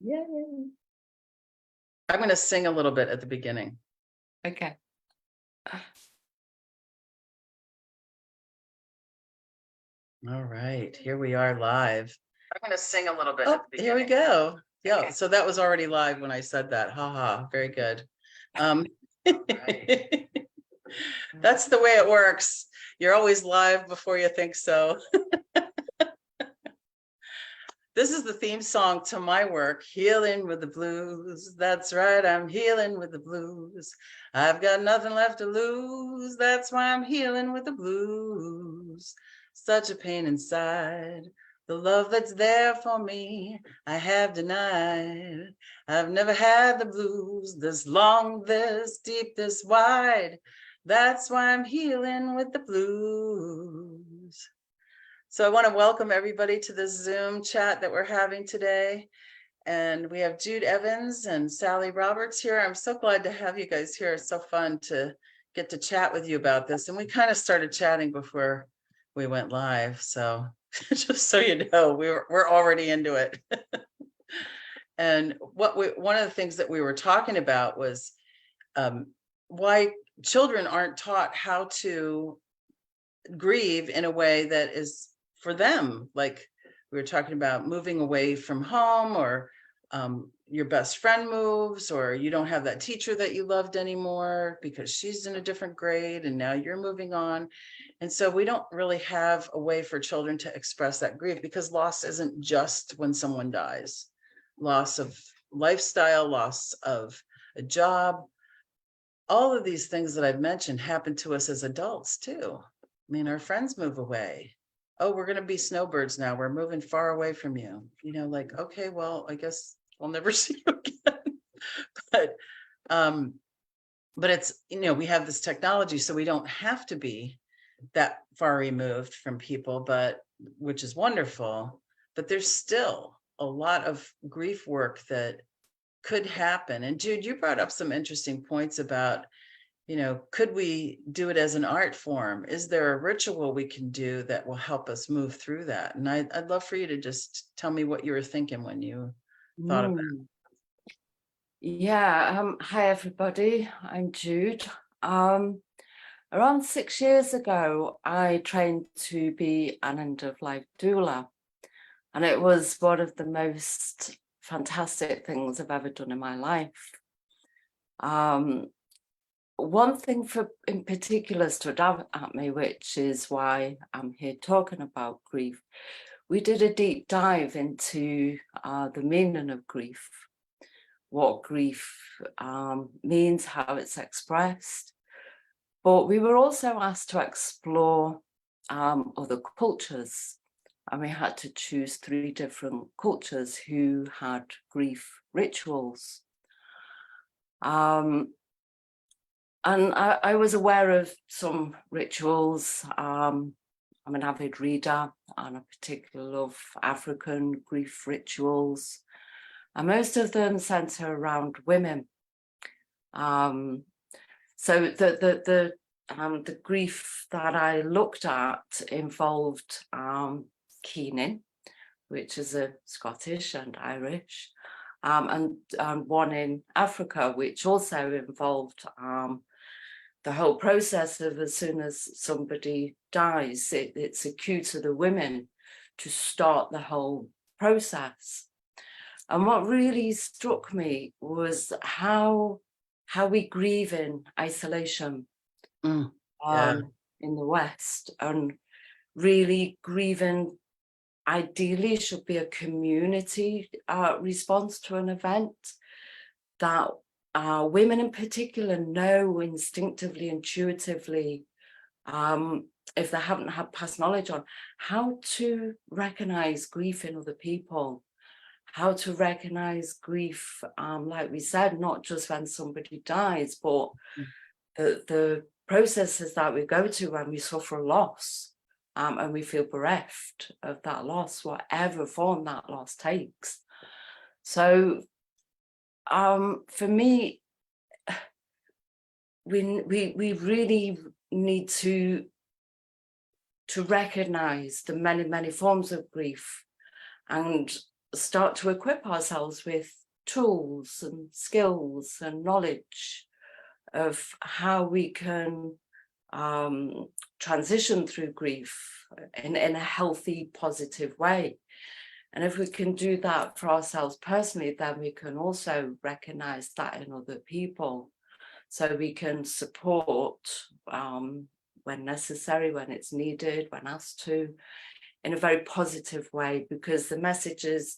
Yay. I'm going to sing a little bit at the beginning. Okay. All right, here we are live. I'm going to sing a little bit. Oh, at the beginning. Here we go. Yeah, okay. So that was already live when I said that. Haha, very good. Right. That's the way it works. You're always live before you think so. This is the theme song to my work, Healing with the Blues. That's right, I'm healing with the blues. I've got nothing left to lose. That's why I'm healing with the blues. Such a pain inside. The love that's there for me, I have denied. I've never had the blues this long, this deep, this wide. That's why I'm healing with the blues. So I want to welcome everybody to this Zoom chat that we're having today. And we have Jude Evans and Sally Roberts here. I'm so glad to have you guys here. It's so fun to get to chat with you about this. And we kind of started chatting before we went live. So just so you know, we're already into it. And one of the things that we were talking about was why children aren't taught how to grieve in a way that is for them. Like we were talking about moving away from home, or your best friend moves, or you don't have that teacher that you loved anymore because she's in a different grade and now you're moving on. And so we don't really have a way for children to express that grief, because loss isn't just when someone dies. Loss of lifestyle, loss of a job, all of these things that I've mentioned happen to us as adults too. I mean, our friends move away. Oh, we're going to be snowbirds now. We're moving far away from you. You know, like, okay, well, I guess we'll never see you again. But it's, you know, we have this technology, so we don't have to be that far removed from people, but which is wonderful. But there's still a lot of grief work that could happen. And Jude, you brought up some interesting points about, you know, could we do it as an art form? Is there a ritual we can do that will help us move through that? And I'd love for you to just tell me what you were thinking when you thought of that. Yeah, hi everybody, I'm Jude. Around 6 years ago, I trained to be an end of life doula, and it was one of the most fantastic things I've ever done in my life. One thing in particular stood out at me, which is why I'm here talking about grief. We did a deep dive into the meaning of grief, what grief means, how it's expressed. But we were also asked to explore other cultures, and we had to choose 3 different cultures who had grief rituals. And I was aware of some rituals. I'm an avid reader, and I particularly love African grief rituals. And most of them center around women. So the grief that I looked at involved keening, which is a Scottish and Irish, and one in Africa, which also involved the whole process of, as soon as somebody dies, it's a cue to the women to start the whole process. And what really struck me was how we grieve in isolation in the West, and really grieving ideally should be a community response to an event that women in particular know instinctively, intuitively, if they haven't had past knowledge on how to recognize grief in other people, how to recognize grief, like we said, not just when somebody dies, but the processes that we go to when we suffer a loss, and we feel bereft of that loss, whatever form that loss takes. So for me, we really need to recognize the many forms of grief, and start to equip ourselves with tools and skills and knowledge of how we can transition through grief in a healthy, positive way. And if we can do that for ourselves personally, then we can also recognize that in other people. So we can support when necessary, when it's needed, when asked to, in a very positive way, because the messages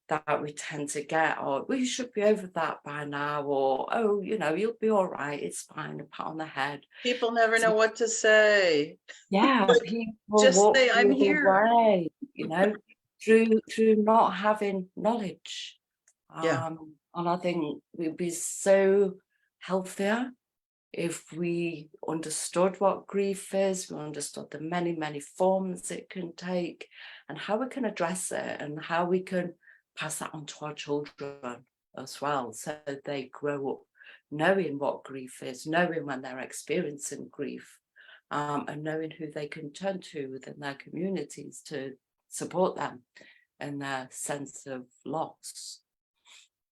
that we tend to get are, well, you should be over that by now, or, oh, you know, you'll be all right, it's fine, a pat on the head. People never So, know what to say. yeah, Like, people just walk say, I'm the other here. way, you know, through not having knowledge. Yeah. And I think we'd be so healthier if we understood what grief is, we understood the many, many forms it can take, and how we can address it, and how we can pass that on to our children as well, so they grow up knowing what grief is, knowing when they're experiencing grief, and knowing who they can turn to within their communities to support them in their sense of loss.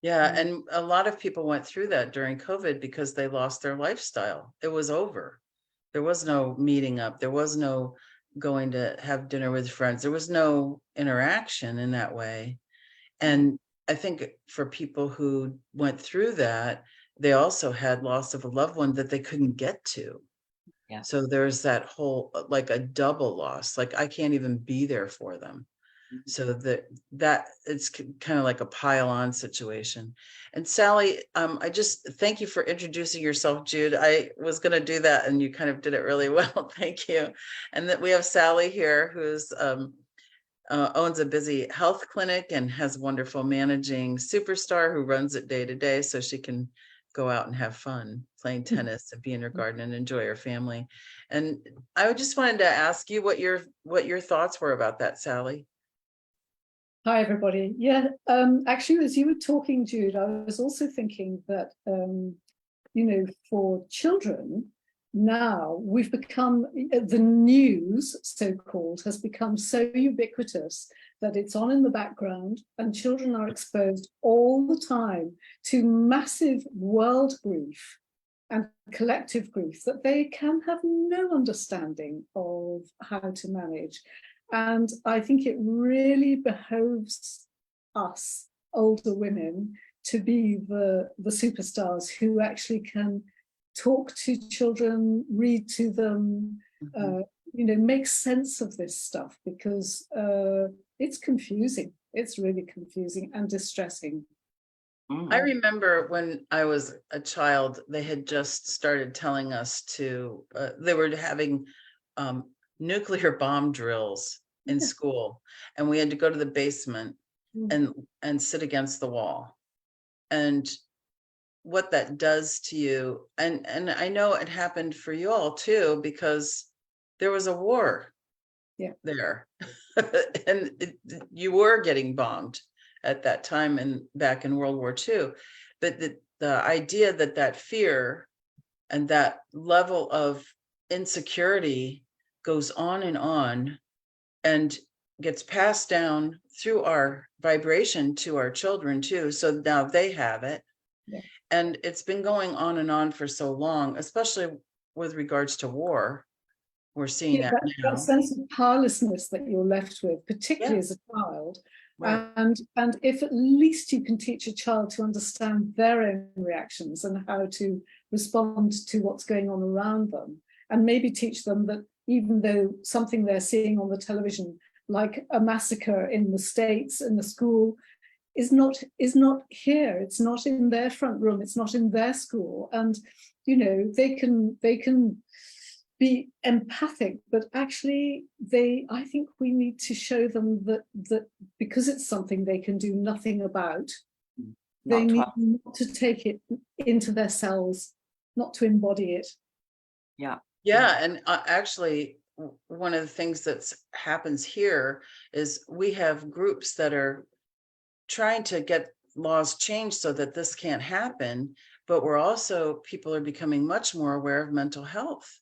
Yeah, and a lot of people went through that during COVID because they lost their lifestyle. It was over. There was no meeting up. There was no going to have dinner with friends. There was no interaction in that way. And I think for people who went through that, they also had loss of a loved one that they couldn't get to. Yeah. So there's that whole, like a double loss, like I can't even be there for them. So that it's kind of like a pile-on situation. And Sally, I just thank you for introducing yourself, Jude. I was going to do that, and you kind of did it really well. Thank you. And that we have Sally here, who's owns a busy health clinic and has a wonderful managing superstar who runs it day to day, so she can go out and have fun playing tennis and be in her garden and enjoy her family. And I just wanted to ask you what your thoughts were about that, Sally. Hi, everybody. Yeah, actually, as you were talking, Jude, I was also thinking that, you know, for children, now we've become, the news, so-called, has become so ubiquitous that it's on in the background, and children are exposed all the time to massive world grief and collective grief that they can have no understanding of how to manage. And I think it really behoves us, older women, to be the superstars who actually can talk to children, read to them, you know, make sense of this stuff, because it's confusing. It's really confusing and distressing. I remember when I was a child, they had just started telling us to, they were having nuclear bomb drills in school, and we had to go to the basement and sit against the wall. And what that does to you, and I know it happened for you all too, because there was a war there. And you were getting bombed at that time, and back in World War II. But the idea that fear and that level of insecurity goes on and gets passed down through our vibration to our children too. So now they have it. Yeah. And it's been going on for so long, especially with regards to war. We're seeing that now. That sense of powerlessness that you're left with, particularly as a child. Right. And if at least you can teach a child to understand their own reactions and how to respond to what's going on around them, and maybe teach them that even though something they're seeing on the television, like a massacre in the States in the school, is not here, it's not in their front room, it's not in their school, and you know, they can be empathic, but actually I think we need to show them that because it's something they can do nothing about, they need not to take it into their cells, not to embody it. Yeah, and actually, one of the things that happens here is we have groups that are trying to get laws changed so that this can't happen, but people are becoming much more aware of mental health.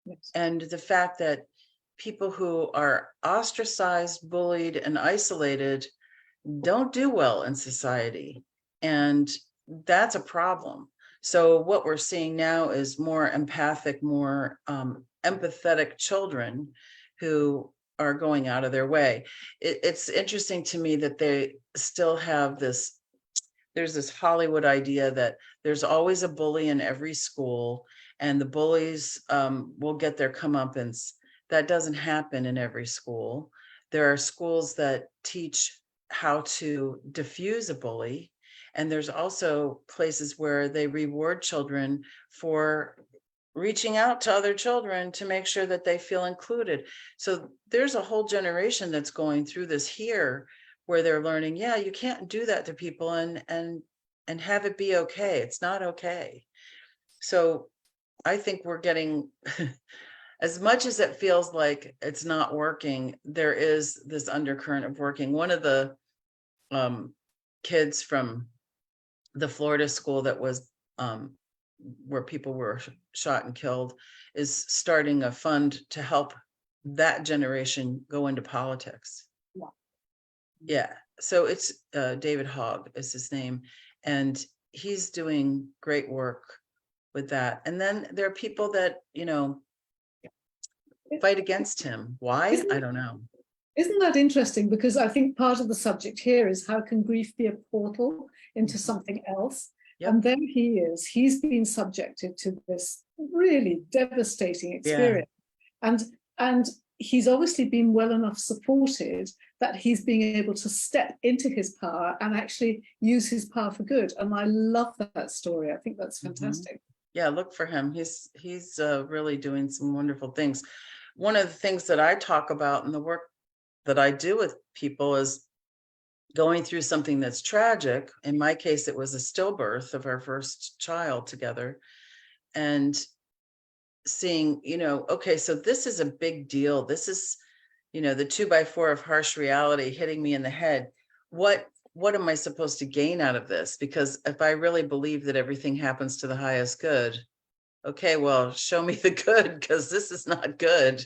Yes. And the fact that people who are ostracized, bullied, and isolated don't do well in society. And that's a problem. So what we're seeing now is more empathic, more empathetic children who are going out of their way. It's interesting to me that they still have this, there's this Hollywood idea that there's always a bully in every school and the bullies will get their comeuppance. That doesn't happen in every school. There are schools that teach how to diffuse a bully. And there's also places where they reward children for reaching out to other children to make sure that they feel included. So there's a whole generation that's going through this here where they're learning, yeah, you can't do that to people and have it be okay. It's not okay. So I think we're getting, as much as it feels like it's not working, there is this undercurrent of working. One of the kids from the Florida school that was where people were shot and killed is starting a fund to help that generation go into politics. Yeah. So it's David Hogg is his name, and he's doing great work with that. And then there are people that, you know, fight against him. Why? I don't know. Isn't that interesting? Because I think part of the subject here is how can grief be a portal into something else? Yep. And then he's been subjected to this really devastating experience. Yeah. And he's obviously been well enough supported that he's being able to step into his power and actually use his power for good. And I love that story. I think that's fantastic. Mm-hmm. Yeah, look for him. He's really doing some wonderful things. One of the things that I talk about in the work that I do with people is going through something that's tragic. In my case, it was a stillbirth of our first child together, and seeing, you know, okay, so this is a big deal. This is, you know, the 2x4 of harsh reality hitting me in the head. What am I supposed to gain out of this? Because if I really believe that everything happens to the highest good, okay, well, show me the good, because this is not good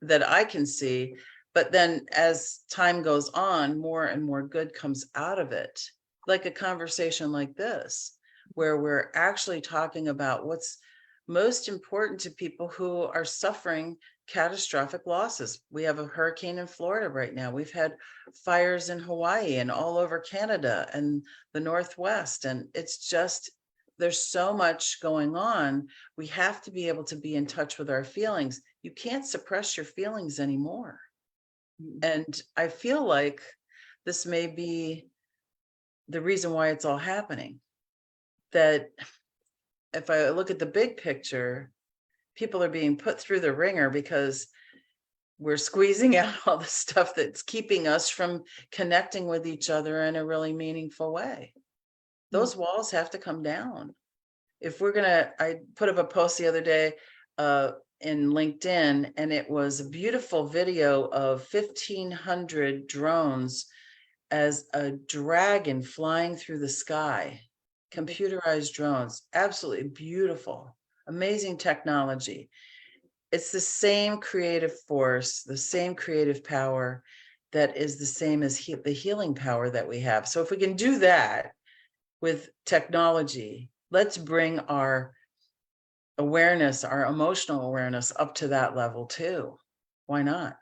that I can see. But then as time goes on, more and more good comes out of it. Like a conversation like this, where we're actually talking about what's most important to people who are suffering catastrophic losses. We have a hurricane in Florida right now. We've had fires in Hawaii and all over Canada and the Northwest. And it's just, there's so much going on. We have to be able to be in touch with our feelings. You can't suppress your feelings anymore. And I feel like this may be the reason why it's all happening. That if I look at the big picture, people are being put through the ringer because we're squeezing out all the stuff that's keeping us from connecting with each other in a really meaningful way. Those walls have to come down. If we're gonna, I put up a post the other day in LinkedIn, and it was a beautiful video of 1,500 drones as a dragon flying through the sky. Computerized drones, absolutely beautiful, amazing technology. It's the same creative force, the same creative power that is the same as the healing power that we have. So if we can do that with technology, let's bring our awareness, our emotional awareness up to that level too. Why not?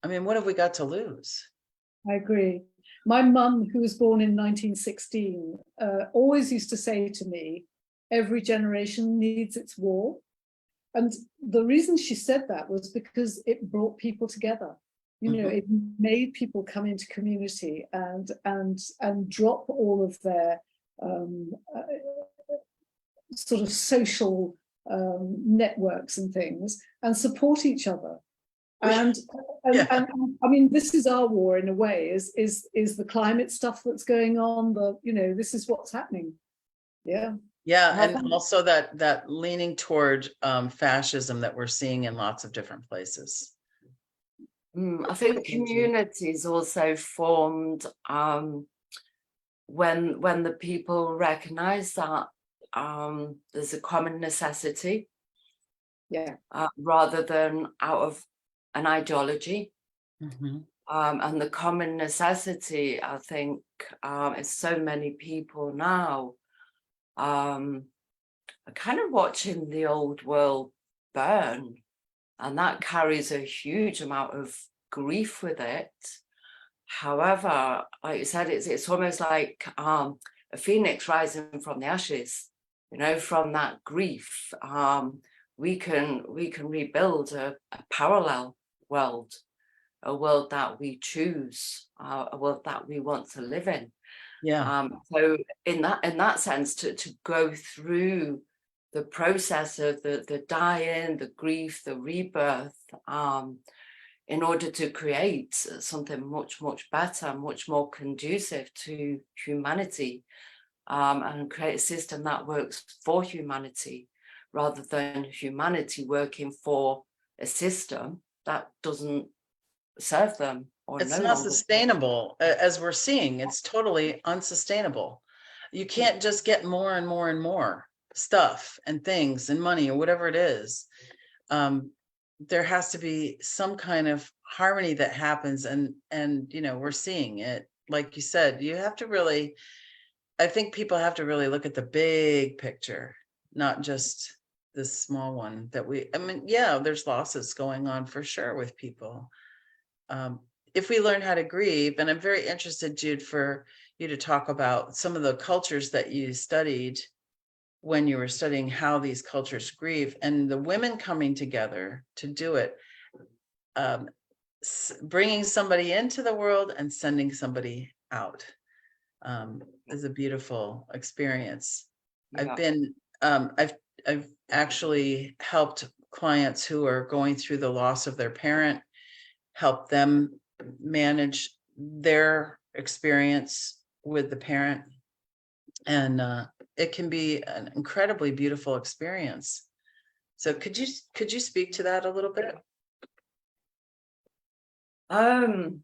I mean, what have we got to lose? I agree. My mum, who was born in 1916, always used to say to me, every generation needs its war. And the reason she said that was because it brought people together. You know, it made people come into community and drop all of their sort of social networks and things and support each other. And I mean, this is our war in a way, is the climate stuff that's going on, this is what's happening. Yeah, and also that leaning toward fascism that we're seeing in lots of different places. I think communities also formed when the people recognize that there's a common necessity, rather than out of an ideology. And the common necessity, I think, is so many people now are kind of watching the old world burn, and that carries a huge amount of grief with it. However, like you said, it's almost like a phoenix rising from the ashes. You know, from that grief, we can rebuild a parallel world, a world that we choose, a world that we want to live in. Yeah. So in that sense, to go through the process of the dying, the grief, the rebirth, in order to create something much, much better, much more conducive to humanity, and create a system that works for humanity rather than humanity working for a system that doesn't serve them or It's no not longer. sustainable, as we're seeing. It's totally unsustainable. You can't just get more and more and more stuff and things and money or whatever it is. There has to be some kind of harmony that happens, and you know, we're seeing it. Like you said, you have to really, I think people have to really look at the big picture, not just this small one that I mean, yeah, there's losses going on for sure with people. If we learn how to grieve, and I'm very interested, Jude, for you to talk about some of the cultures that you studied when you were studying how these cultures grieve, and the women coming together to do it, bringing somebody into the world and sending somebody out, is a beautiful experience. Yeah. I've actually helped clients who are going through the loss of their parent, help them manage their experience with the parent, and it can be an incredibly beautiful experience. So could you speak to that a little bit? The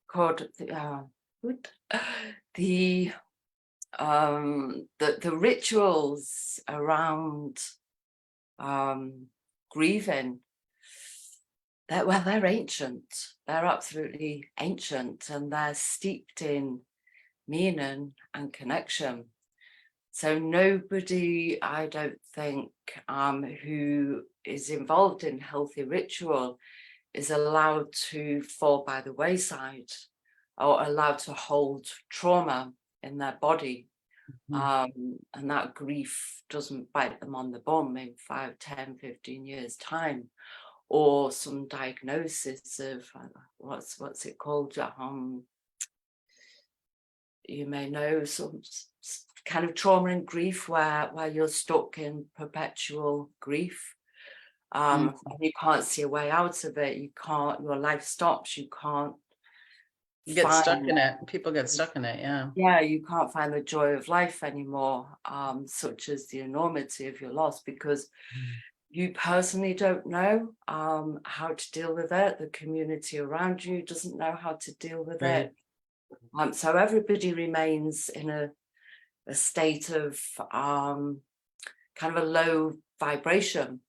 called the rituals around grieving, they're ancient. They're absolutely ancient, and they're steeped in meaning and connection. So nobody, I don't think, who is involved in healthy ritual is allowed to fall by the wayside or allowed to hold trauma in their body. And that grief doesn't bite them on the bum in 5, 10, 15 years time, or some diagnosis of what's it called? You may know, some kind of trauma and grief where you're stuck in perpetual grief. And you can't see a way out of it. You can't, your life stops. You can't get stuck in it. People get stuck in it. Yeah, you can't find the joy of life anymore, such as the enormity of your loss, because you personally don't know how to deal with it. The community around you doesn't know how to deal with it. So everybody remains in a state of kind of a low vibration.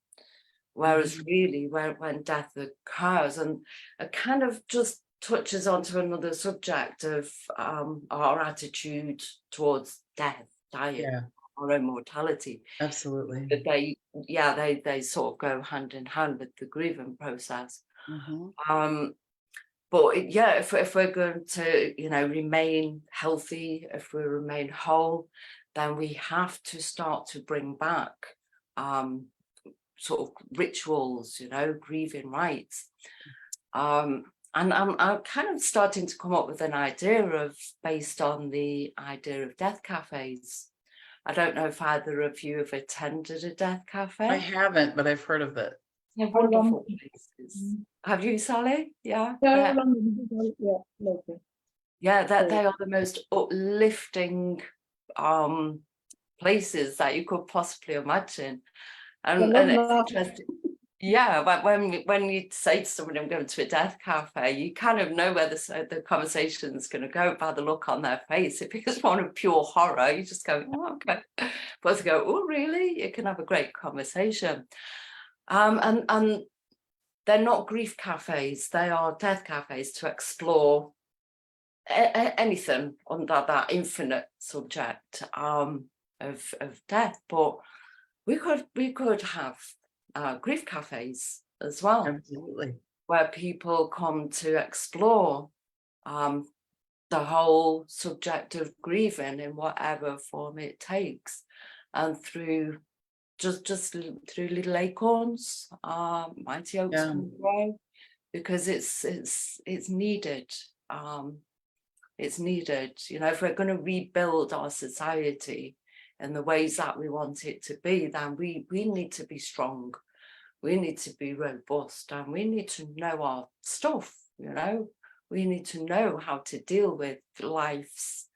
Whereas really when death occurs, and it kind of just touches onto another subject of our attitude towards death, dying, our own mortality. Absolutely. But they sort of go hand in hand with the grieving process. But if we're going to, you know, remain healthy, if we remain whole, then we have to start to bring back sort of rituals, you know, grieving rites. And I'm kind of starting to come up with an idea based on the idea of death cafes. I don't know if either of you have attended a death cafe. I haven't, but I've heard of it. They're wonderful places. Have you, Sally? Yeah. Yeah, they are the most uplifting places that you could possibly imagine. And it's interesting. Yeah, but when you say to somebody, I'm going to a death cafe, you kind of know where the conversation is going to go by the look on their face. If it's one of pure horror, you just go, oh, okay. But to go, oh, really? You can have a great conversation. And they're not grief cafes, they are death cafes to explore anything under that infinite subject of death. But we could have grief cafes as well. Absolutely. Where people come to explore the whole subject of grieving in whatever form it takes, and through just through little acorns, mighty oaks can grow, because it's needed. It's needed. You know, if we're going to rebuild our society in the ways that we want it to be, then we need to be strong. We need to be robust, and we need to know our stuff, you know. We need to know how to deal with life's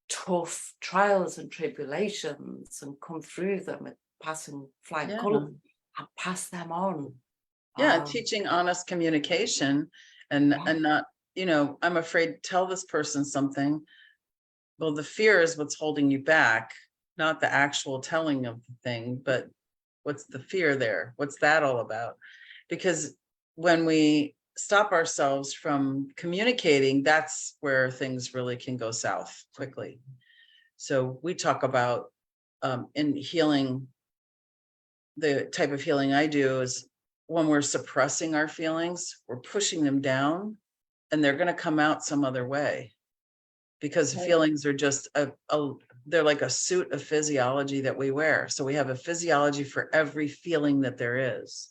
tough trials and tribulations and come through them with passing flying colours and pass them on. Yeah, teaching honest communication and not, you know, I'm afraid to tell this person something. Well, the fear is what's holding you back, not the actual telling of the thing, but what's the fear there? What's that all about? Because when we stop ourselves from communicating, that's where things really can go south quickly. So we talk about in healing, the type of healing I do is when we're suppressing our feelings, we're pushing them down, and they're going to come out some other way, because feelings are just they're like a suit of physiology that we wear. So we have a physiology for every feeling that there is.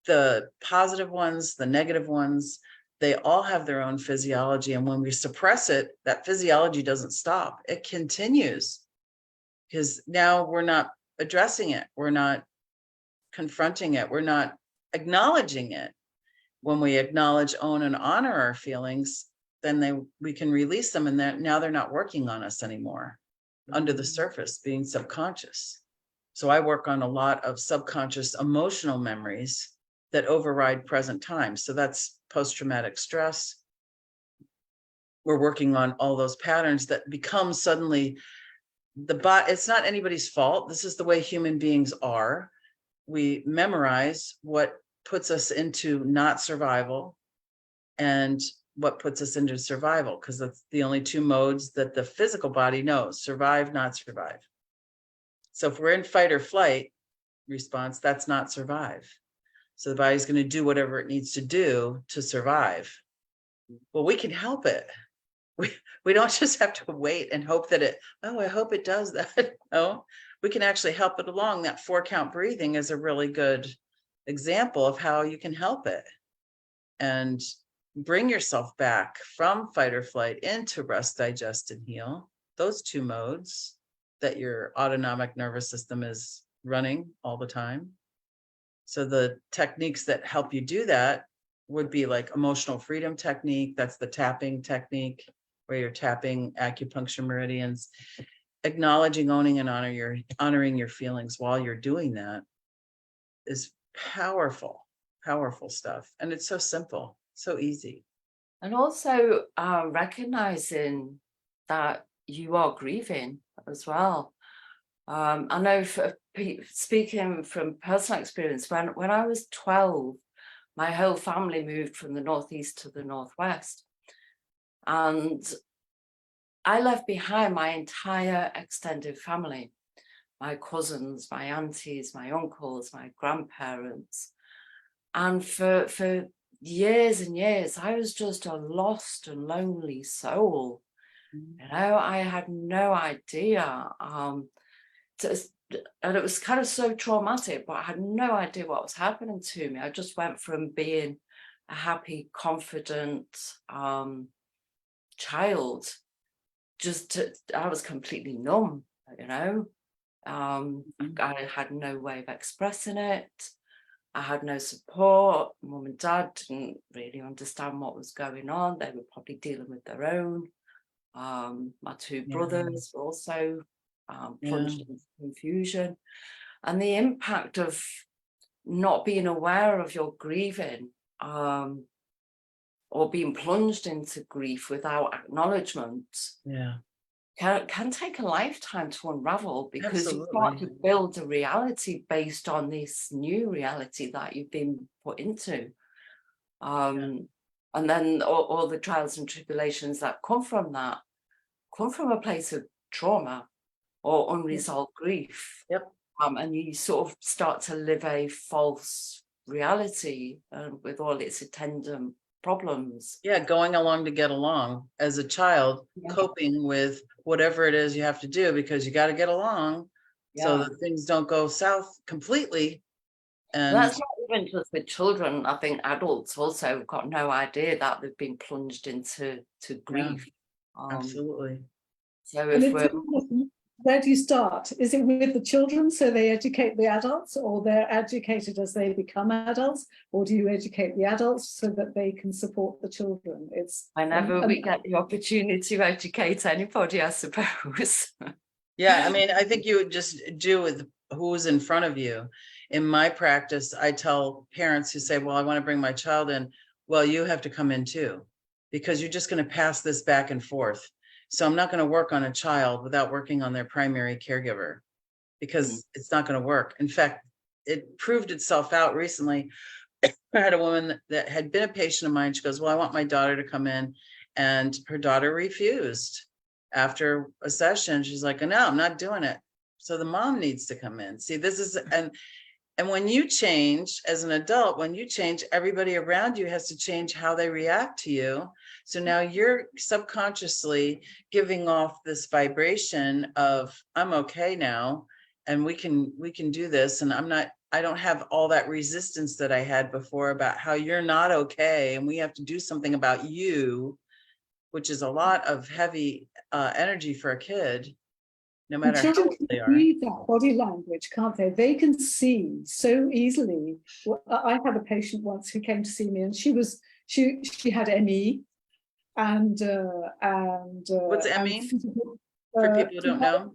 The positive ones, the negative ones, they all have their own physiology. And when we suppress it, that physiology doesn't stop. It continues, because now we're not addressing it. We're not confronting it. We're not acknowledging it. When we acknowledge, own, and honor our feelings, then we can release them, and now they're not working on us anymore, under the surface, being subconscious. So I work on a lot of subconscious emotional memories that override present time. So that's post-traumatic stress. We're working on all those patterns that become suddenly it's not anybody's fault. This is the way human beings are. We memorize what puts us into not survival and what puts us into survival, because that's the only two modes that the physical body knows: survive, not survive. So if we're in fight or flight response, that's not survive. So the body's going to do whatever it needs to do to survive. Well, we can help it. We don't just have to wait and hope that I hope it does that. No, we can actually help it along. That 4-count breathing is a really good example of how you can help it and bring yourself back from fight or flight into rest, digest, and heal. Those two modes that your autonomic nervous system is running all the time. So the techniques that help you do that would be like emotional freedom technique. That's the tapping technique, where you're tapping acupuncture meridians, acknowledging, owning, and honoring your feelings while you're doing that is powerful, powerful stuff. And it's so simple, so easy. And also recognizing that you are grieving as well. I know, speaking from personal experience, when I was 12, my whole family moved from the northeast to the northwest, and I left behind my entire extended family, my cousins, my aunties, my uncles, my grandparents. And for years and years, I was just a lost and lonely soul. You know, I had no idea. And it was kind of so traumatic, but I had no idea what was happening to me. I just went from being a happy, confident child, I was completely numb, you know. I had no way of expressing it. I had no support. Mum and dad didn't really understand what was going on. They were probably dealing with their own. My two brothers were also plunged into confusion. And the impact of not being aware of your grieving, or being plunged into grief without acknowledgement, can take a lifetime to unravel, because you start Absolutely. to build a reality based on this new reality that you've been put into. And then all the trials and tribulations that come from that come from a place of trauma or unresolved grief. Yep. And you sort of start to live a false reality with all its attendant problems. Yeah, going along to get along as a child, Yeah. coping with whatever it is you have to do because you got to get along so Yeah. that things don't go south completely. And That's not even just with children. I think adults also have got no idea that they've been plunged into grief. absolutely. So And if we're where do you start? Is it with the children so they educate the adults, or they're educated as they become adults, or do you educate the adults so that they can support the children? It's whenever we get the opportunity to educate anybody, I suppose. Yeah, I mean, I think you would just do with who's in front of you. In my practice, I tell parents who say, well, I want to bring my child in, well, you have to come in too, because you're just going to pass this back and forth. So I'm not going to work on a child without working on their primary caregiver, because it's not going to work. In fact, it proved itself out recently. I had a woman that had been a patient of mine. She goes, well, I want my daughter to come in, and her daughter refused. After a session, she's like, no, I'm not doing it. So the mom needs to come in. See, this is, and when you change as an adult, when you change, everybody around you has to change how they react to you. So now you're subconsciously giving off this vibration of, I'm okay now, and we can do this. And I don't have all that resistance that I had before about how you're not okay and we have to do something about you, which is a lot of heavy energy for a kid, no matter how old they are. Read that body language, can't they? They can see so easily. Well, I had a patient once who came to see me, and she had ME, and What's ME? For people who don't know.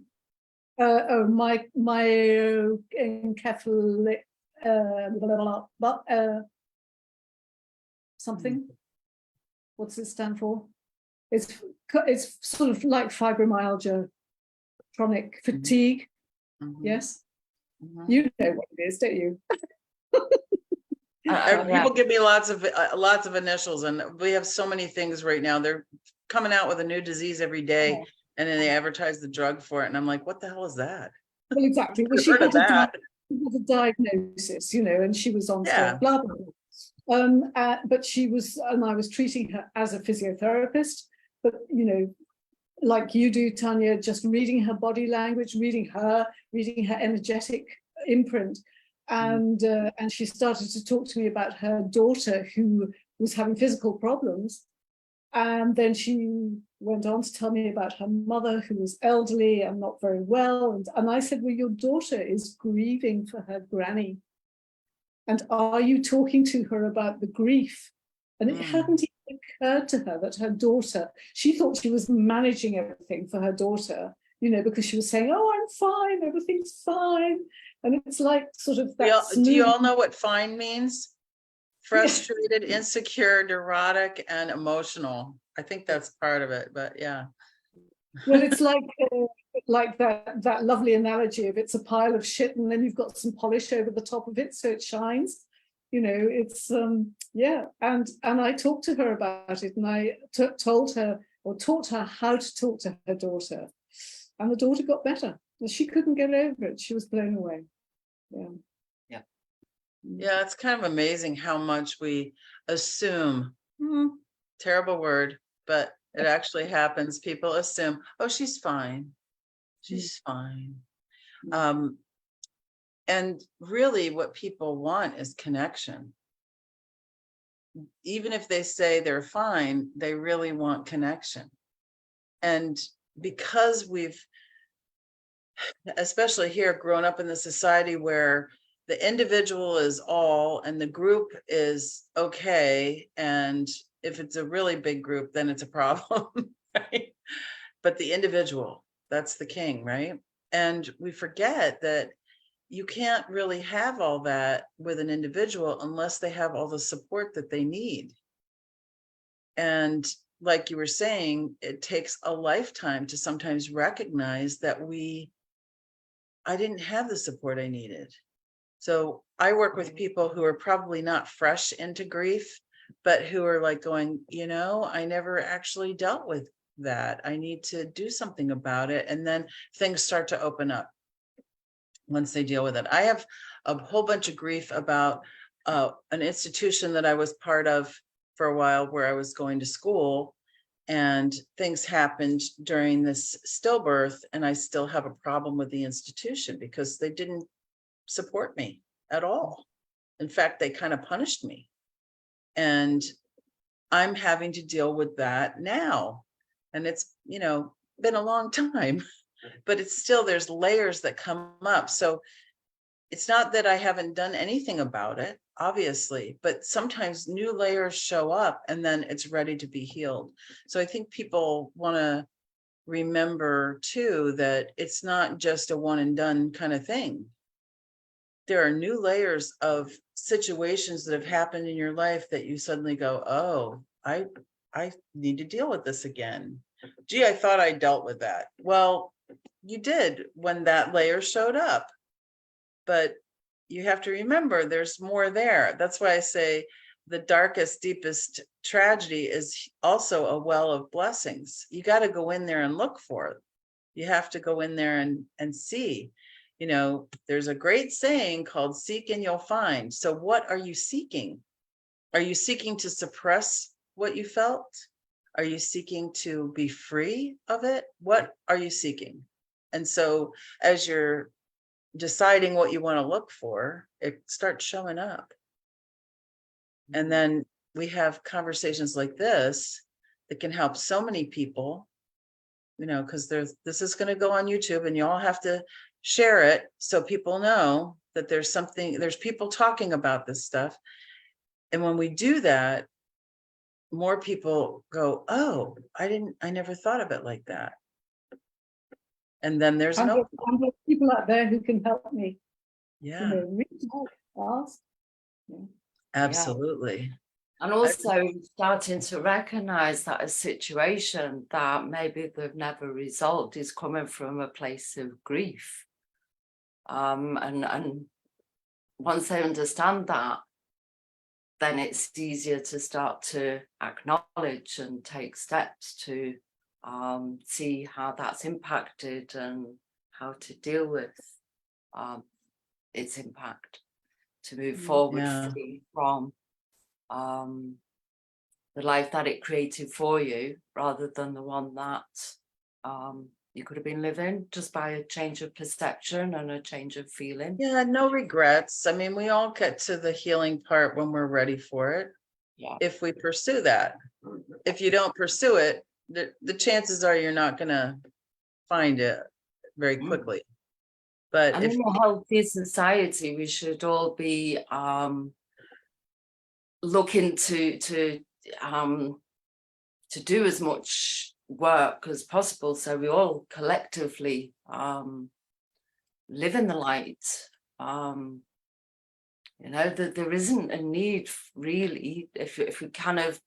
Myoencephalic something. What's it stand for? It's sort of like fibromyalgia, chronic fatigue. Yes. You know what it is, don't you? People give me lots of initials, and we have so many things right now. They're coming out with a new disease every day, and then they advertise the drug for it, and I'm like, what the hell is that? Well, exactly. Well, she had a diagnosis, and she was on blah blah blah. But she was, and I was treating her as a physiotherapist. But like you do, Tanya, just reading her body language, reading her energetic imprint. And she started to talk to me about her daughter who was having physical problems. And then she went on to tell me about her mother who was elderly and not very well. And I said, well, your daughter is grieving for her granny. And are you talking to her about the grief? And it hadn't even occurred to her that her daughter, she thought she was managing everything for her daughter, because she was saying, oh, I'm fine, everything's fine. And it's like sort of that. Do you all know what fine means? Frustrated, insecure, neurotic, and emotional. I think that's part of it, but yeah. Well, it's like that lovely analogy of it's a pile of shit and then you've got some polish over the top of it so it shines. It's and I talked to her about it, and I told her or taught her how to talk to her daughter, and the daughter got better. She couldn't get over it. She was blown away. Yeah, it's kind of amazing how much we assume. Terrible word, but it actually happens. People assume, oh, she's fine. She's fine. And really what people want is connection. Even if they say they're fine, they really want connection. And because we've, especially here, grown up in the society where the individual is all and the group is okay, and if it's a really big group, then it's a problem, right? But the individual, that's the king, right? And we forget that you can't really have all that with an individual unless they have all the support that they need. And like you were saying, it takes a lifetime to sometimes recognize that I didn't have the support I needed. So I work with people who are probably not fresh into grief, but who are like going, I never actually dealt with that. I need to do something about it. And then things start to open up once they deal with it. I have a whole bunch of grief about an institution that I was part of for a while, where I was going to school, and things happened during this stillbirth, and I still have a problem with the institution because they didn't support me at all. In fact, they kind of punished me. And I'm having to deal with that now. And it's, been a long time, but it's still, there's layers that come up. So it's not that I haven't done anything about it, obviously, but sometimes new layers show up and then it's ready to be healed. So I think people want to remember too, that it's not just a one and done kind of thing. There are new layers of situations that have happened in your life that you suddenly go, oh, I need to deal with this again. Gee, I thought I dealt with that. Well, you did when that layer showed up. But you have to remember there's more there. That's why I say the darkest, deepest tragedy is also a well of blessings. You got to go in there and look for it. You have to go in there and see. There's a great saying called seek and you'll find. So what are you seeking? Are you seeking to suppress what you felt? Are you seeking to be free of it? What are you seeking? And so as you're deciding what you want to look for, it starts showing up. And then we have conversations like this that can help so many people, because this is going to go on YouTube and you all have to share it so people know that there's people talking about this stuff. And when we do that, more people go, oh, I never thought of it like that. And then there's And there's people out there who can help me. Yeah, Reach out, ask. Yeah. absolutely. And also starting to recognize that a situation that maybe they've never resolved is coming from a place of grief. And once they understand that, then it's easier to start to acknowledge and take steps to see how that's impacted and how to deal with its impact, to move forward free from the life that it created for you, rather than the one that you could have been living, just by a change of perception and a change of feeling. Yeah, no regrets. I mean, we all get to the healing part when we're ready for it. Yeah. If we pursue that. If you don't pursue it, the chances are you're not going to find it very quickly. But in a healthy society, we should all be looking to do as much work as possible, so we all collectively live in the light. That there isn't a need really, if we kind of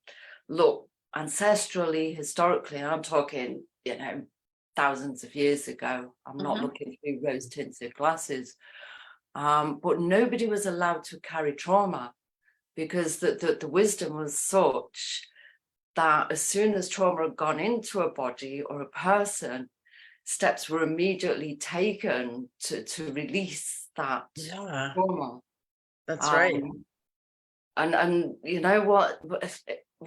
look ancestrally, historically, and I'm talking thousands of years ago. I'm not looking through rose tinted glasses, but nobody was allowed to carry trauma, because the wisdom was such that as soon as trauma had gone into a body or a person, steps were immediately taken to release that trauma. That's right. And you know what?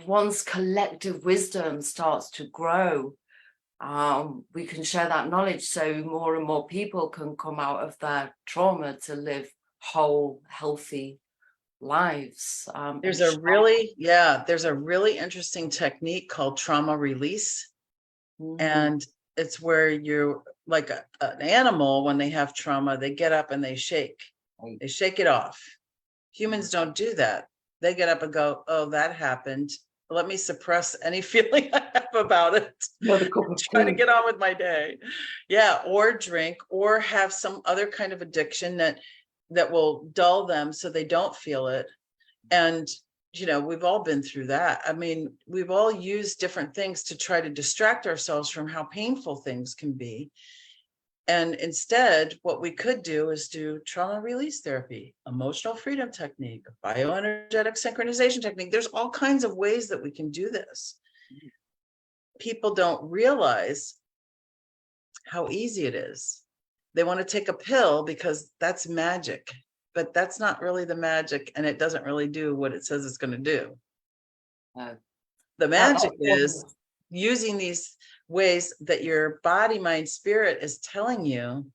Once collective wisdom starts to grow, we can share that knowledge, so more and more people can come out of their trauma to live whole, healthy lives. There's a really interesting technique called trauma release. And it's where you're like an animal, when they have trauma, they get up and they shake it off. Humans don't do that. They get up and go, oh, that happened. Let me suppress any feeling I have about it. Try to get on with my day. Yeah, or drink, or have some other kind of addiction that will dull them so they don't feel it. And you know, we've all been through that. I mean, we've all used different things to try to distract ourselves from how painful things can be. And instead, what we could do is do trauma release therapy, emotional freedom technique, bioenergetic synchronization technique. There's all kinds of ways that we can do this. People don't realize how easy it is. They want to take a pill because that's magic, but that's not really the magic, and it doesn't really do what it says it's going to do. The magic is using these ways that your body, mind, spirit is telling you,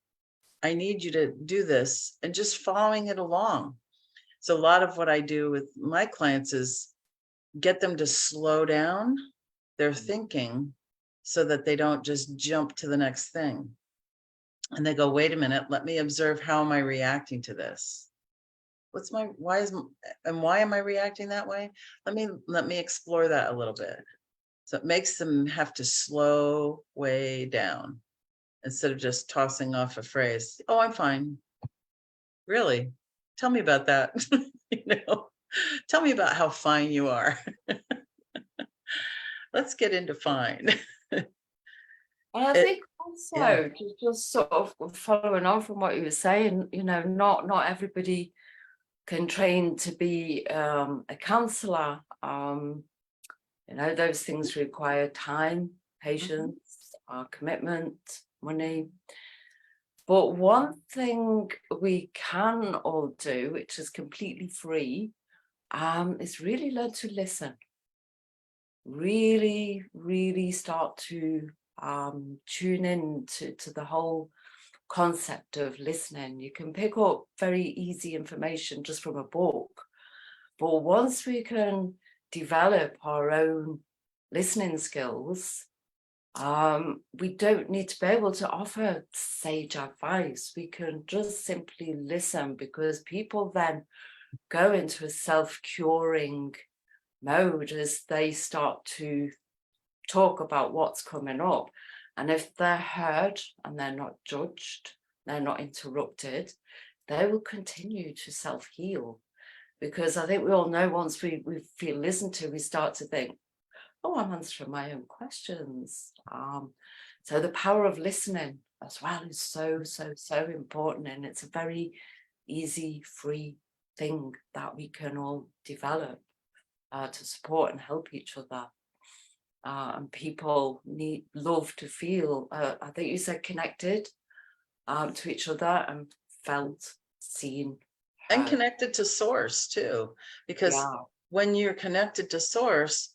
I need you to do this, and just following it along. So a lot of what I do with my clients is get them to slow down their thinking so that they don't just jump to the next thing. And they go, wait a minute, let me observe, how am I reacting to this? Why am I reacting that way? Let me explore that a little bit. So it makes them have to slow way down instead of just tossing off a phrase. Oh, I'm fine. Really? Tell me about that. You know, tell me about how fine you are. Let's get into fine. And I think also, just sort of following on from what you were saying, you know, not everybody can train to be a counsellor. You know, those things require time, patience, commitment, money. But one thing we can all do, which is completely free, is really learn to listen. Really, really start to tune in to the whole concept of listening. You can pick up very easy information just from a book, but once we can develop our own listening skills, we don't need to be able to offer sage advice. We can just simply listen, because people then go into a self-curing mode as they start to talk about what's coming up. And if they're heard and they're not judged, they're not interrupted, they will continue to self-heal. Because I think we all know, once we feel listened to, we start to think, oh, I'm answering my own questions. So the power of listening as well is so important. And it's a very easy, free thing that we can all develop to support and help each other. And people love to feel, I think you said, connected to each other and felt, seen. And connected to source too, because when you're connected to source,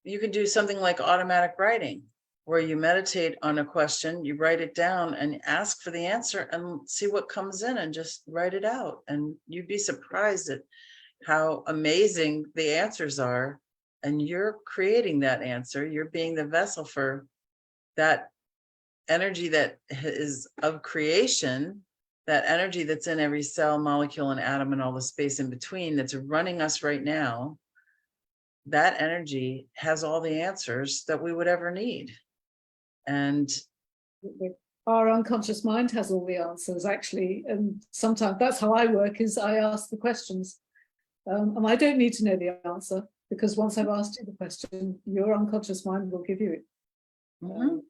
you can do something like automatic writing, where you meditate on a question, you write it down and ask for the answer and see what comes in, and just write it out. And you'd be surprised at how amazing the answers are. And you're creating that answer. You're being the vessel for that energy that is of creation, that energy that's in every cell, molecule, and atom, and all the space in between that's running us right now. That energy has all the answers that we would ever need. And our unconscious mind has all the answers, actually. And sometimes that's how I work, is I ask the questions. And I don't need to know the answer, because once I've asked you the question, your unconscious mind will give you it.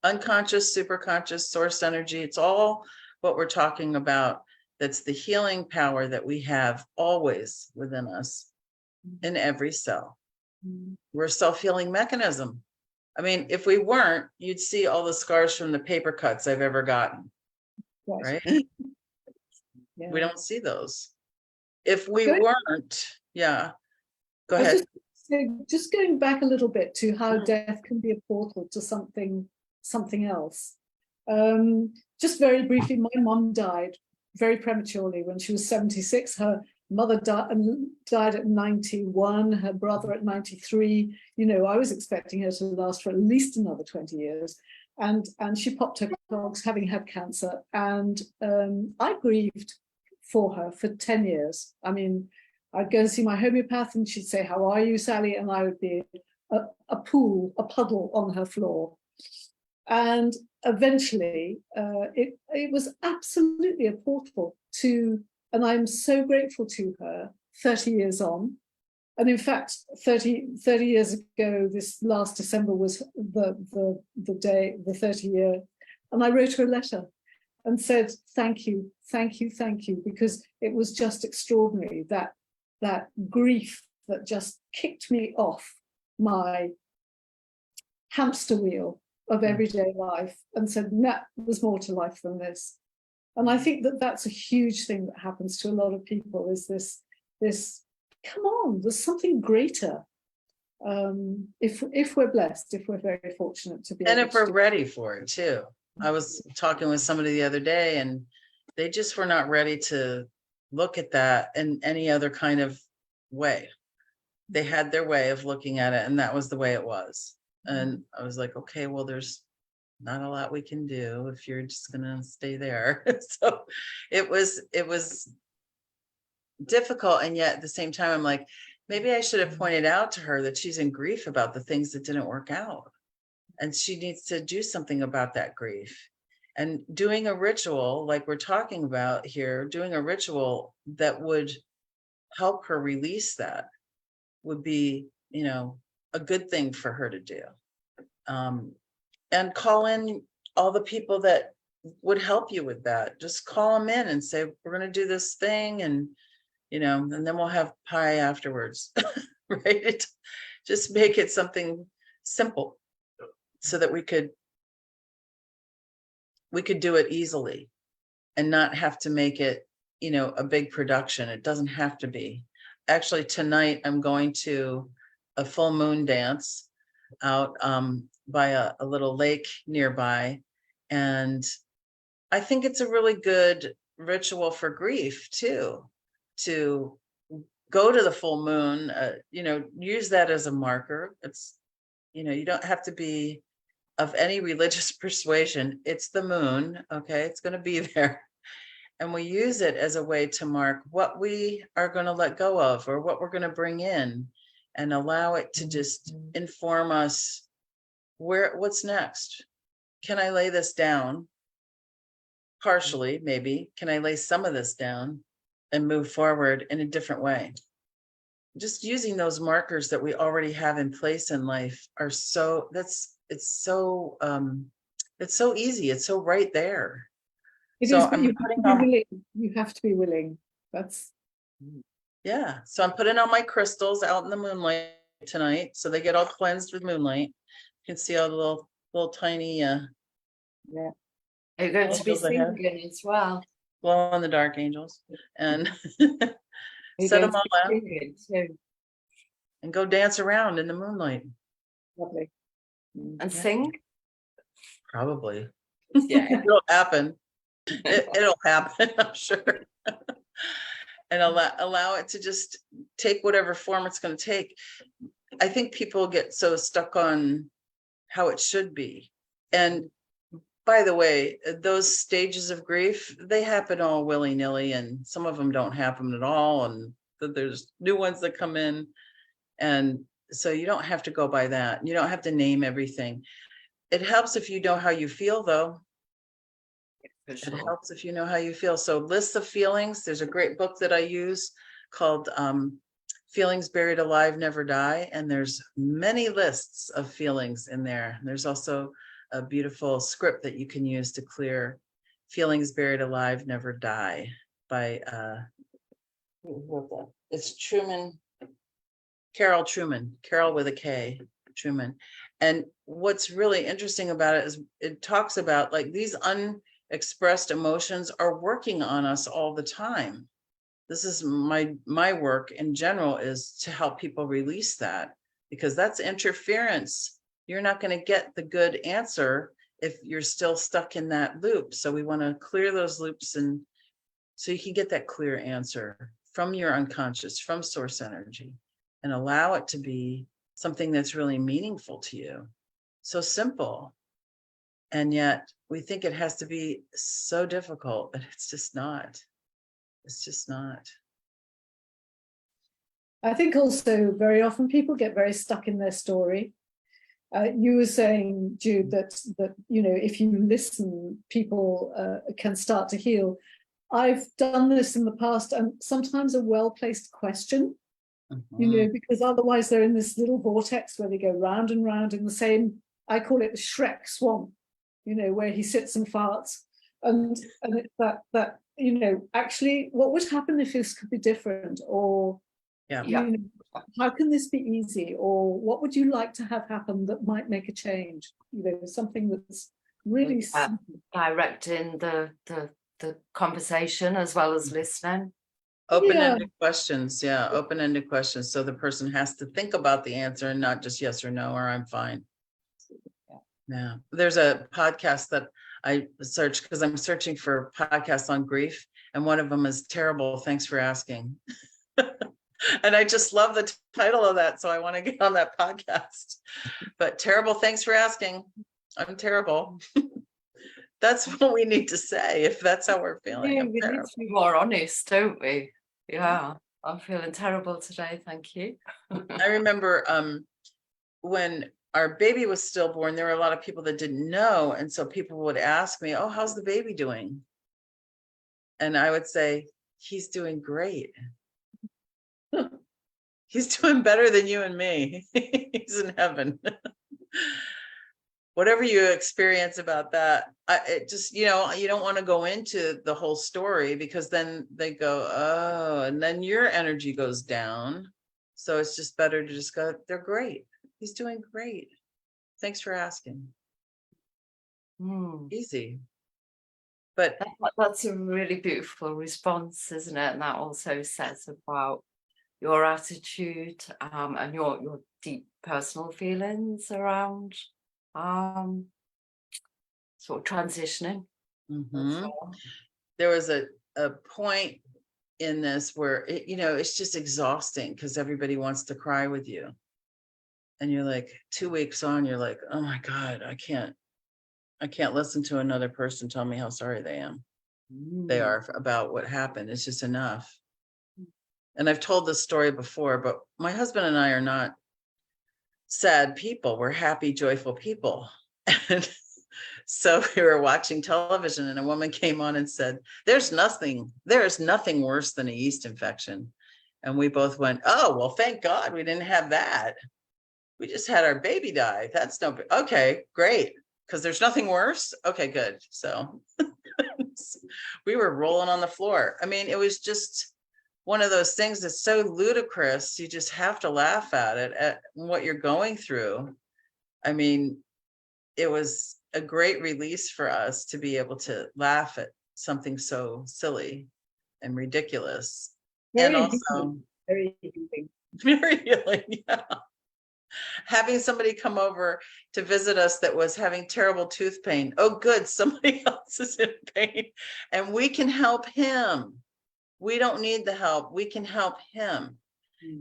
Unconscious, superconscious, source energy, it's all what we're talking about. That's the healing power that we have always within us, in every cell. We're a self-healing mechanism. I mean, if we weren't, you'd see all the scars from the paper cuts I've ever gotten, right? We don't see those. If we weren't, go ahead. Just going back a little bit to how death can be a portal to something else. Just very briefly, my mum died very prematurely when she was 76. Her mother died at 91, her brother at 93. You know, I was expecting her to last for at least another 20 years. And she popped her clogs, having had cancer. And I grieved for her for 10 years. I mean, I'd go and see my homeopath and she'd say, "How are you, Sally?" And I would be a puddle on her floor. And eventually, it was absolutely a portal to, and I'm so grateful to her 30 years on, And in fact, 30 years ago, this last December was the day, the 30-year, and I wrote her a letter and said, thank you, because it was just extraordinary, that grief that just kicked me off my hamster wheel of everyday life and said, nah, there's more to life than this. And I think that that's a huge thing that happens to a lot of people, is this come on, there's something greater. If we're blessed, if we're very fortunate to be And able if we're to ready for it too. I was talking with somebody the other day, and they just were not ready to look at that in any other kind of way. They had their way of looking at it, and that was the way it was. And I was like, okay, well, there's not a lot we can do if you're just gonna stay there. So it was difficult, and yet at the same time I'm like, maybe I should have pointed out to her that she's in grief about the things that didn't work out, and she needs to do something about that grief. And doing a ritual like we're talking about here, doing a ritual that would help her release that would be, you know, a good thing for her to do. And call in all the people that would help you with that. Just call them in and say, we're going to do this thing, and you know, and then we'll have pie afterwards. Right? Just make it something simple so that we could do it easily and not have to make it, you know, a big production. It doesn't have to be. Actually, tonight I'm going to a full moon dance out by a little lake nearby. And I think it's a really good ritual for grief too, to go to the full moon, you know, use that as a marker. It's, you know, you don't have to be of any religious persuasion. It's the moon, okay? It's going to be there. And we use it as a way to mark what we are going to let go of or what we're going to bring in, and allow it to just inform us what's next. Can I lay this down? Partially, maybe. Can I lay some of this down and move forward in a different way? Just using those markers that we already have in place in life are so, it's so easy. It's so right there. It So is, but I'm you putting have to be on, willing. You have to be willing. That's yeah. So I'm putting on my crystals out in the moonlight tonight, so they get all cleansed with moonlight. You can see all the little tiny yeah. Are you going to be Angels ahead. singing as well? glow in the dark angels, and You're set going them to all be out singing too. and go dance around in the moonlight. Lovely. And Yeah. sing? Probably. Yeah. It'll happen. It'll happen, I'm sure. And allow it to just take whatever form it's going to take. I think people get so stuck on how it should be. And by the way, those stages of grief, they happen all willy-nilly, and some of them don't happen at all. And there's new ones that come in. And so you don't have to go by that. You don't have to name everything. It helps if you know how you feel, though. It helps if you know how you feel. So lists of feelings. There's a great book that I use called Feelings Buried Alive Never Die. And there's many lists of feelings in there. There's also a beautiful script that you can use to clear Feelings Buried Alive Never Die by, who wrote that? It's Carol Truman, Carol with a K, Truman. And what's really interesting about it is it talks about like these unexpressed emotions are working on us all the time. This is my work in general, is to help people release that, because that's interference. You're not going to get the good answer if you're still stuck in that loop. So we want to clear those loops, and so you can get that clear answer from your unconscious, from source energy, and allow it to be something that's really meaningful to you. So simple. And yet we think it has to be so difficult, but it's just not. It's just not. I think also very often people get very stuck in their story. You were saying, Jude, that you know, if you listen, people can start to heal. I've done this in the past, and sometimes a well-placed question you know, because otherwise they're in this little vortex where they go round and round in the same, I call it the Shrek swamp, you know, where he sits and farts. And it's that, you know, actually what would happen if this could be different? Or, Yeah. you know, how can this be easy? Or what would you like to have happen that might make a change? You know, something that's really directing the conversation as well as listening. Open-ended questions. Yeah, open-ended questions. So the person has to think about the answer and not just yes or no, or I'm fine. Yeah. There's a podcast that I searched because I'm searching for podcasts on grief. And one of them is Terrible, Thanks for Asking. And I just love the title of that. So I want to get on that podcast. But Terrible, Thanks for Asking. I'm terrible. That's what we need to say if that's how we're feeling. Yeah, we need to be more honest, don't we? Yeah, I'm feeling terrible today, thank you. I remember when our baby was stillborn, there were a lot of people that didn't know. And so people would ask me, oh, how's the baby doing? And I would say, he's doing great. He's doing better than you and me. He's in heaven. Whatever you experience about that, it just, you know, you don't want to go into the whole story because then they go, oh, and then your energy goes down. So it's just better to just go, they're great. He's doing great. Thanks for asking. Easy. But that's a really beautiful response, isn't it? And that also says about your attitude and your deep personal feelings around sort of transitioning. There was a point in this where it, you know, it's just exhausting because everybody wants to cry with you. And you're like 2 weeks on, you're like, oh my God, I can't listen to another person tell me how sorry they are about what happened. It's just enough. And I've told this story before, but my husband and I are not sad people. We're happy, joyful people. And so we were watching television and a woman came on and said, there is nothing worse than a yeast infection. And we both went, oh, well, thank God we didn't have that. We just had our baby die. That's no, okay, great. Because there's nothing worse. Okay, good. So we were rolling on the floor. I mean, it was just one of those things that's so ludicrous. You just have to laugh at it, at what you're going through. I mean, it was a great release for us to be able to laugh at something so silly and ridiculous. Very and also very healing. Very healing, yeah. Having somebody come over to visit us that was having terrible tooth pain. Oh, good, somebody else is in pain and we can help him. We don't need the help. We can help him.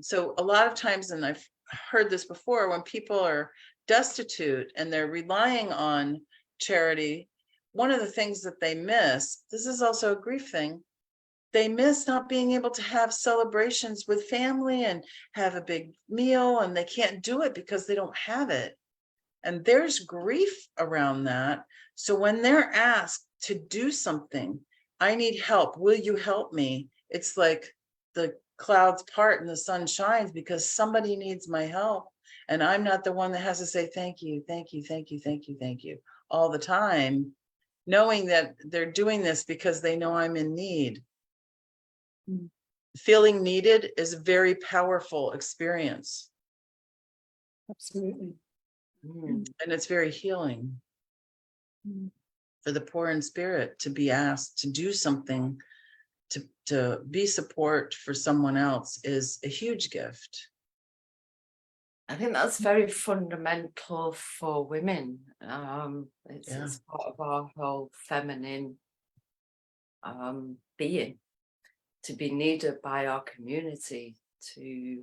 So a lot of times, and I've heard this before, when people are destitute and they're relying on charity, one of the things that they miss, this is also a grief thing, they miss not being able to have celebrations with family and have a big meal, and they can't do it because they don't have it. And there's grief around that. So when they're asked to do something, I need help, will you help me? It's like the clouds part and the sun shines because somebody needs my help. And I'm not the one that has to say, thank you, thank you, thank you, thank you, thank you, all the time, knowing that they're doing this because they know I'm in need. Feeling needed is a very powerful experience. Absolutely. And it's very healing for the poor in spirit to be asked to do something, to be support for someone else is a huge gift. I think that's very fundamental for women. It's part of our whole feminine being, to be needed by our community, to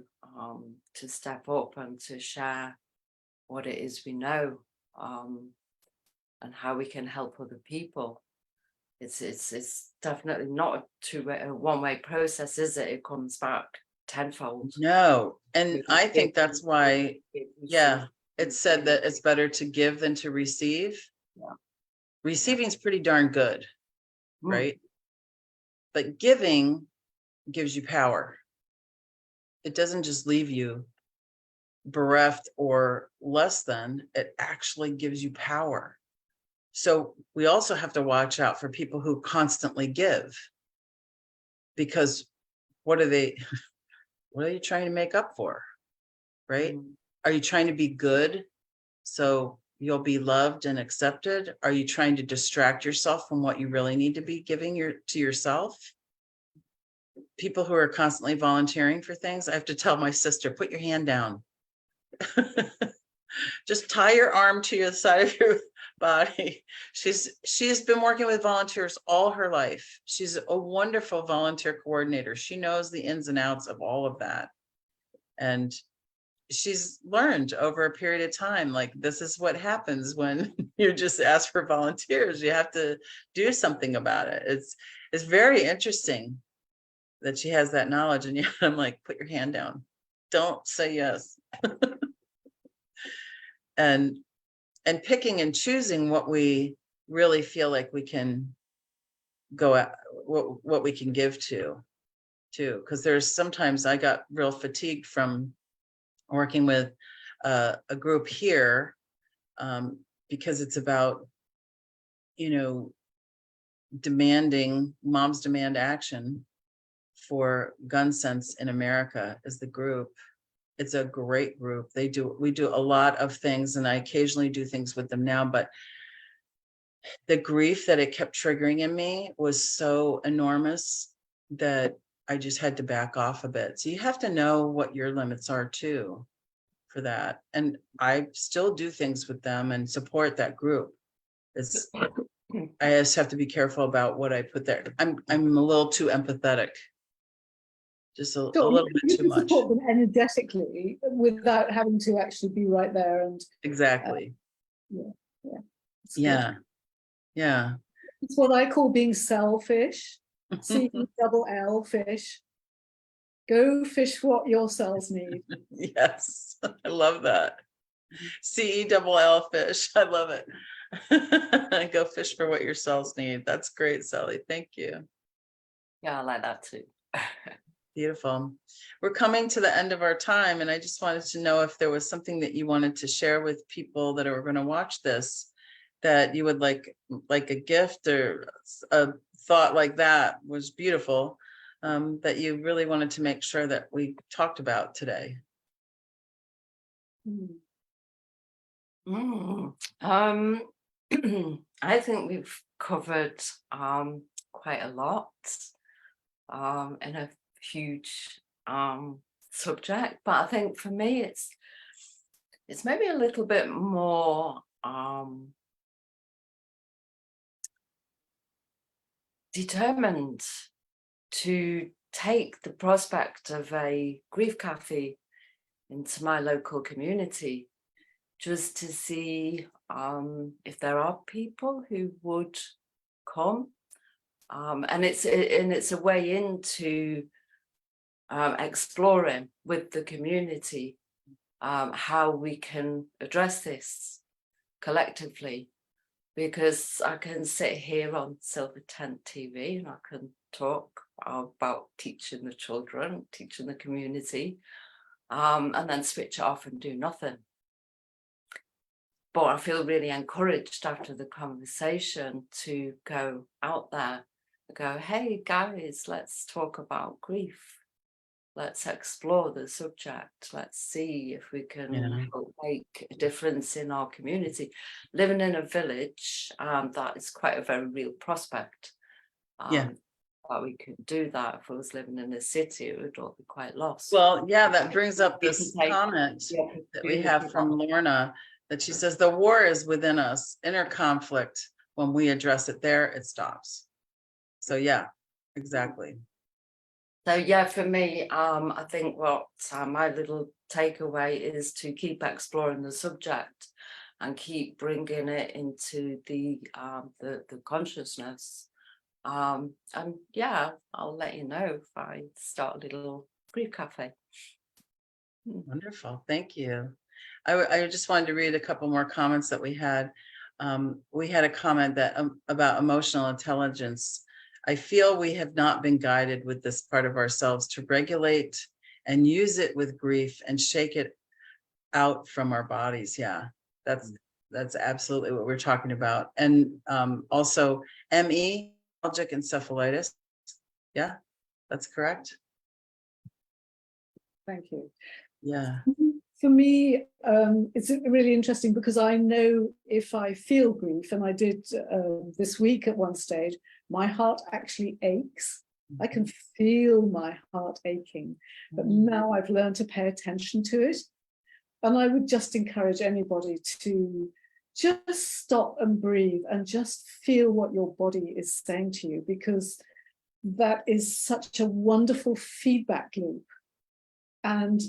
step up and to share what it is we know, and how we can help other people. It's definitely not a one-way process, is it? It comes back tenfold. No, and I think that's why, it's said that it's better to give than to receive. Receiving's pretty darn good, right? But giving gives you power. it doesn't just leave you bereft or less than, it actually gives you power. So we also have to watch out for people who constantly give, because what are you trying to make up for? Right? Are you trying to be good so you'll be loved and accepted? Are you trying to distract yourself from what you really need to be giving to yourself? People who are constantly volunteering for things, I have to tell my sister, put your hand down. Just tie your arm to the side of your body. She's been working with volunteers all her life. She's a wonderful volunteer coordinator. She knows the ins and outs of all of that. And she's learned over a period of time, like, this is what happens when you just ask for volunteers. You have to do something about it. It's very interesting that she has that knowledge. And yet I'm like, put your hand down. Don't say yes. and picking and choosing what we really feel like we can go at, what we can give to, because there's sometimes I got real fatigued from working with a group here, because it's about, moms demand action for gun sense in America is the group. It's a great group. We do a lot of things, and I occasionally do things with them now, but the grief that it kept triggering in me was so enormous that I just had to back off a bit. So you have to know what your limits are too for that. And I still do things with them and support that group. I just have to be careful about what I put there. I'm a little too empathetic. Just a little bit too much. Support them energetically without having to actually be right there. And exactly. Yeah. It's what I call being selfish. CELL fish. Go fish what your cells need. Yes, I love that. CELL fish. I love it. Go fish for what your cells need. That's great, Sally. Thank you. Yeah, I like that too. Beautiful. We're coming to the end of our time, and I just wanted to know if there was something that you wanted to share with people that are going to watch this, that you would like a gift or a thought like that was beautiful, that you really wanted to make sure that we talked about today. I think we've covered quite a lot in a huge subject, but I think for me it's maybe a little bit more determined to take the prospect of a grief cafe into my local community, just to see if there are people who would come, and it's a way into exploring with the community how we can address this collectively, because I can sit here on Silver Tent TV and I can talk about teaching the children, teaching the community, and then switch it off and do nothing. But I feel really encouraged after the conversation to go out there and go, hey guys, let's talk about grief. Let's explore the subject. Let's see if we can help make a difference in our community. Living in a village, that is quite a very real prospect. That we could do that. If I was living in a city, it would all be quite lost. Well, yeah, that brings up this comment that we have from Lorna, that she says the war is within us. Inner conflict, when we address it there, it stops. So yeah, exactly. So yeah, for me, I think what my little takeaway is to keep exploring the subject and keep bringing it into the consciousness. And yeah, I'll let you know if I start a little grief cafe. Wonderful, thank you. I just wanted to read a couple more comments that we had. We had a comment that about emotional intelligence. I feel we have not been guided with this part of ourselves to regulate and use it with grief and shake it out from our bodies. Yeah, that's absolutely what we're talking about. And also ME, myalgic encephalitis. Yeah, that's correct. Thank you. Yeah. For me, it's really interesting because I know if I feel grief, and I did this week at one stage, my heart actually aches. I can feel my heart aching, but now I've learned to pay attention to it. And I would just encourage anybody to just stop and breathe and just feel what your body is saying to you, because that is such a wonderful feedback loop. And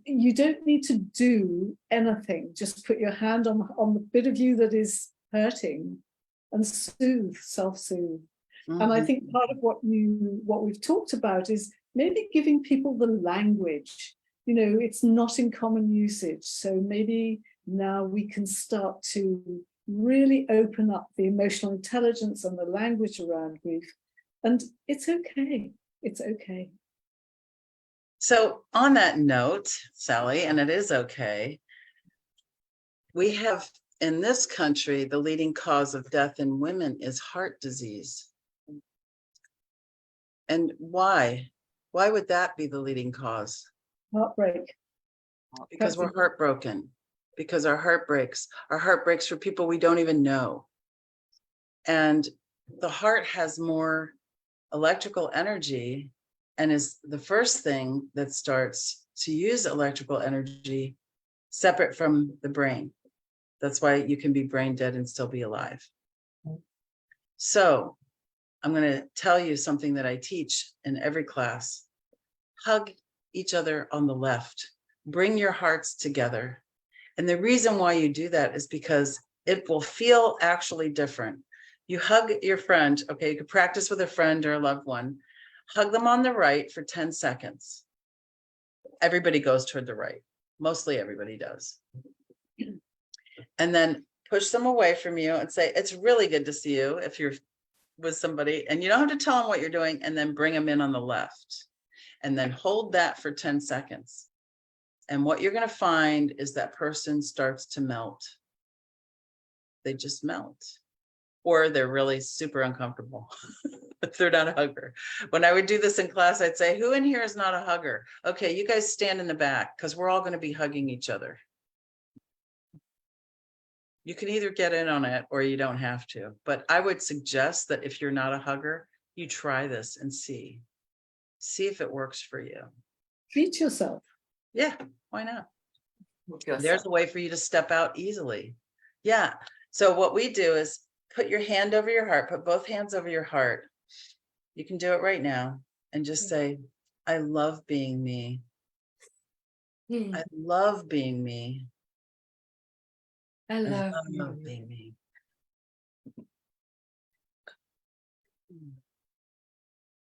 you don't need to do anything. Just put your hand on the bit of you that is hurting and soothe, self-soothe. And I think part of what we've talked about is maybe giving people the language. You know, it's not in common usage. So maybe now we can start to really open up the emotional intelligence and the language around grief. And it's okay. It's okay. So on that note, Sally, and it is okay, we have in this country, the leading cause of death in women is heart disease. And why? Why would that be the leading cause? Heartbreak. Because we're heartbroken, because our heart breaks for people we don't even know. And the heart has more electrical energy and is the first thing that starts to use electrical energy separate from the brain. That's why you can be brain dead and still be alive. So I'm going to tell you something that I teach in every class. Hug each other on the left. Bring your hearts together. And the reason why you do that is because it will feel actually different. You hug your friend. Okay, you could practice with a friend or a loved one. Hug them on the right for 10 seconds. Everybody goes toward the right. Mostly everybody does. And then push them away from you and say, it's really good to see you if you're with somebody. And you don't have to tell them what you're doing, and then bring them in on the left. And then hold that for 10 seconds. And what you're going to find is that person starts to melt. They just melt. Or they're really super uncomfortable. But they're not a hugger. When I would do this in class, I'd say, who in here is not a hugger? Okay, you guys stand in the back, because we're all going to be hugging each other. You can either get in on it or you don't have to. But I would suggest that if you're not a hugger, you try this and see. See if it works for you. Treat yourself. Yeah, why not? There's a way for you to step out easily. Yeah. So what we do is put your hand over your heart, put both hands over your heart. You can do it right now and just say, I love being me. I love being me. I love being me.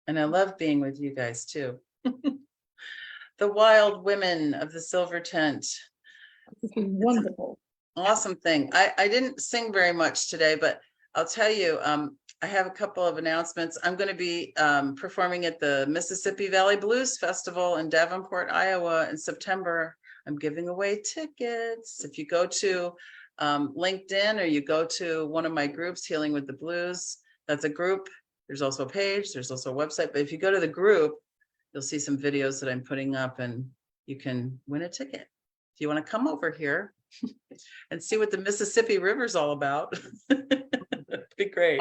And I love being with you guys too. The wild women of the silver tent. It's been wonderful. Awesome thing. I didn't sing very much today, but I'll tell you, I have a couple of announcements. I'm going to be performing at the Mississippi Valley Blues Festival in Davenport, Iowa in September. I'm giving away tickets. If you go to LinkedIn, or you go to one of my groups, Healing with the Blues, that's a group. There's also a page, there's also a website, but if you go to the group, you'll see some videos that I'm putting up and you can win a ticket. If you want to come over here and see what the Mississippi River's all about, it'd be great.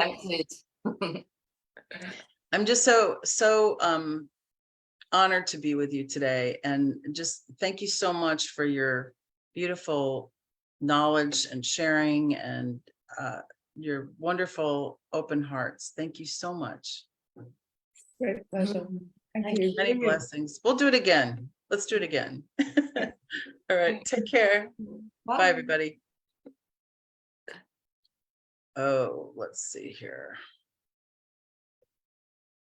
I'm just so honored to be with you today, and just thank you so much for your beautiful knowledge and sharing, and your wonderful open hearts. Thank you so much. Great pleasure. Thank you. Many blessings. We'll do it again. Let's do it again. All right. Take care. Bye, everybody. Oh, let's see here.